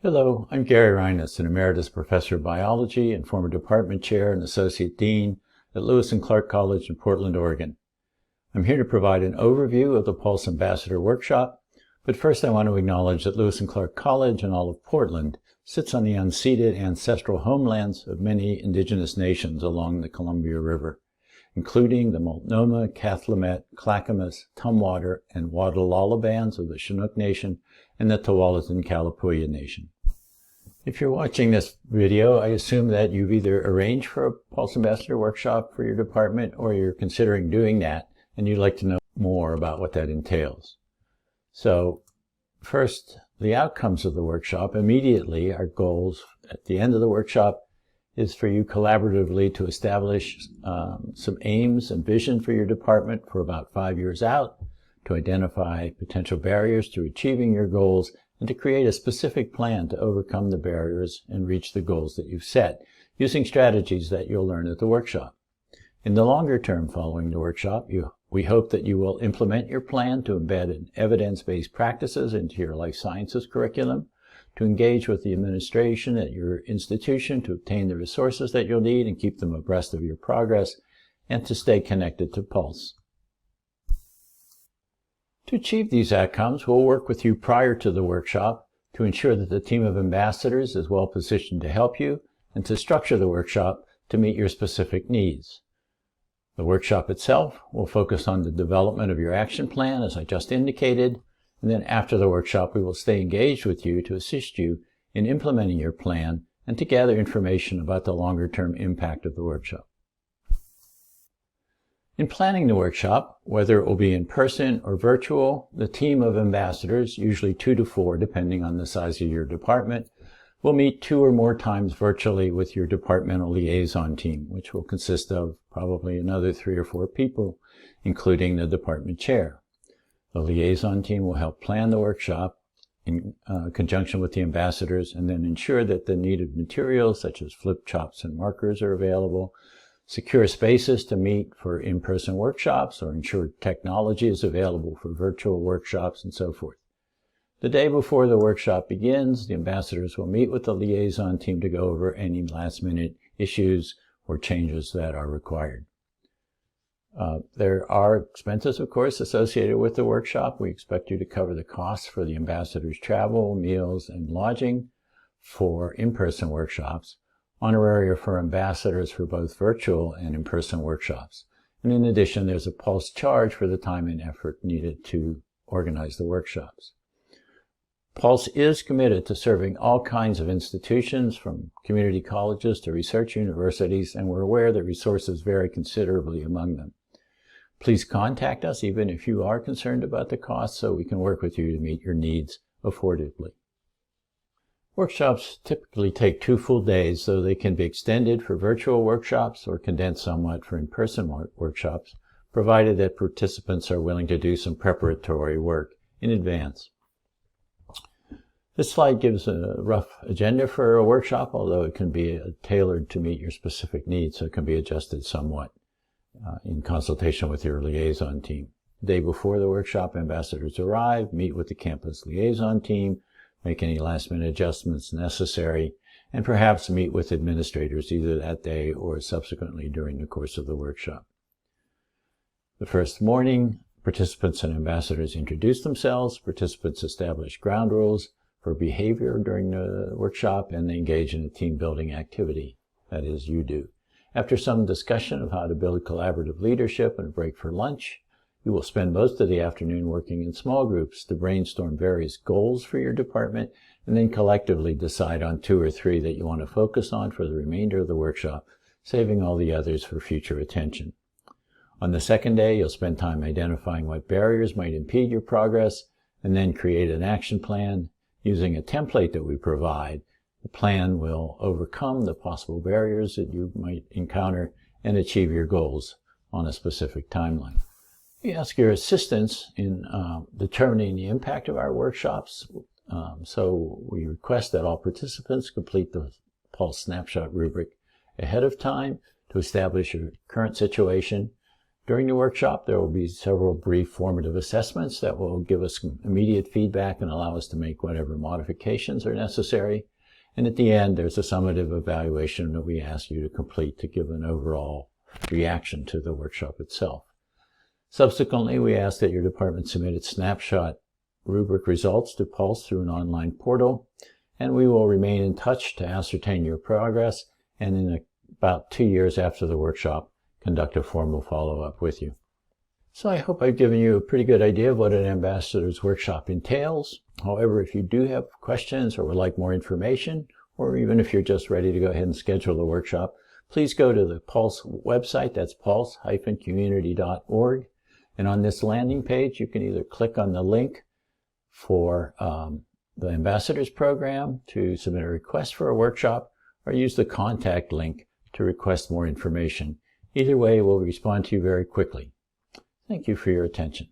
Hello, I'm Gary Reiness, an Emeritus Professor of Biology and former Department Chair and Associate Dean at Lewis and Clark College in Portland, Oregon. I'm here to provide an overview of the Pulse Ambassador Workshop, but first I want to acknowledge that Lewis and Clark College and all of Portland sits on the unceded ancestral homelands of many indigenous nations along the Columbia River, including the Multnomah, Cathlamet, Clackamas, Tumwater, and Wadalala bands of the Chinook Nation and the Tualatin Kalapuya Nation. If you're watching this video, I assume that you've either arranged for a Pulse Ambassador workshop for your department or you're considering doing that and you'd like to know more about what that entails. So first, the outcomes of the workshop. Immediately, our goals at the end of the workshop is for you collaboratively to establish some aims and vision for your department for about 5 years out, to identify potential barriers to achieving your goals, and to create a specific plan to overcome the barriers and reach the goals that you've set, using strategies that you'll learn at the workshop. In the longer term following the workshop, we hope that you will implement your plan to embed evidence-based practices into your life sciences curriculum, to engage with the administration at your institution to obtain the resources that you'll need and keep them abreast of your progress, and to stay connected to Pulse. To achieve these outcomes, we'll work with you prior to the workshop to ensure that the team of ambassadors is well positioned to help you and to structure the workshop to meet your specific needs. The workshop itself will focus on the development of your action plan, as I just indicated, and then after the workshop, we will stay engaged with you to assist you in implementing your plan and to gather information about the longer-term impact of the workshop. In planning the workshop, whether it will be in person or virtual, the team of ambassadors, usually 2 to 4 depending on the size of your department, will meet 2 or more times virtually with your departmental liaison team, which will consist of probably another 3 or 4 people, including the department chair. The liaison team will help plan the workshop in conjunction with the ambassadors and then ensure that the needed materials such as flip charts and markers are available, secure spaces to meet for in-person workshops, or ensure technology is available for virtual workshops, and so forth. The day before the workshop begins, the ambassadors will meet with the liaison team to go over any last-minute issues or changes that are required. There are expenses, of course, associated with the workshop. We expect you to cover the costs for the ambassadors' travel, meals, and lodging for in-person workshops, honoraria for ambassadors for both virtual and in-person workshops. And in addition, there's a Pulse charge for the time and effort needed to organize the workshops. Pulse is committed to serving all kinds of institutions, from community colleges to research universities, and we're aware that resources vary considerably among them. Please contact us even if you are concerned about the cost so we can work with you to meet your needs affordably. Workshops typically take 2 full days, though they can be extended for virtual workshops or condensed somewhat for in-person workshops, provided that participants are willing to do some preparatory work in advance. This slide gives a rough agenda for a workshop, although it can be tailored to meet your specific needs, so it can be adjusted somewhat in consultation with your liaison team. The day before the workshop, ambassadors arrive, meet with the campus liaison team, make any last-minute adjustments necessary, and perhaps meet with administrators either that day or subsequently during the course of the workshop. The first morning, participants and ambassadors introduce themselves, participants establish ground rules for behavior during the workshop, and they engage in a team-building activity. That is, you do. After some discussion of how to build collaborative leadership and a break for lunch, you will spend most of the afternoon working in small groups to brainstorm various goals for your department and then collectively decide on 2 or 3 that you want to focus on for the remainder of the workshop, saving all the others for future attention. On the second day, you'll spend time identifying what barriers might impede your progress and then create an action plan. Using a template that we provide, the plan will overcome the possible barriers that you might encounter and achieve your goals on a specific timeline. We ask your assistance in determining the impact of our workshops, so we request that all participants complete the Pulse Snapshot rubric ahead of time to establish your current situation, During the workshop, there will be several brief formative assessments that will give us immediate feedback and allow us to make whatever modifications are necessary. And at the end, there's a summative evaluation that we ask you to complete to give an overall reaction to the workshop itself. Subsequently, we ask that your department submit its snapshot rubric results to Pulse through an online portal, and we will remain in touch to ascertain your progress, and in about 2 years after the workshop, conduct a formal follow-up with you. So I hope I've given you a pretty good idea of what an ambassador's workshop entails. However, if you do have questions or would like more information, or even if you're just ready to go ahead and schedule the workshop, please go to the Pulse website. That's pulse-community.org. And on this landing page, you can either click on the link for the Ambassadors Program to submit a request for a workshop, or use the contact link to request more information. Either way, we'll respond to you very quickly. Thank you for your attention.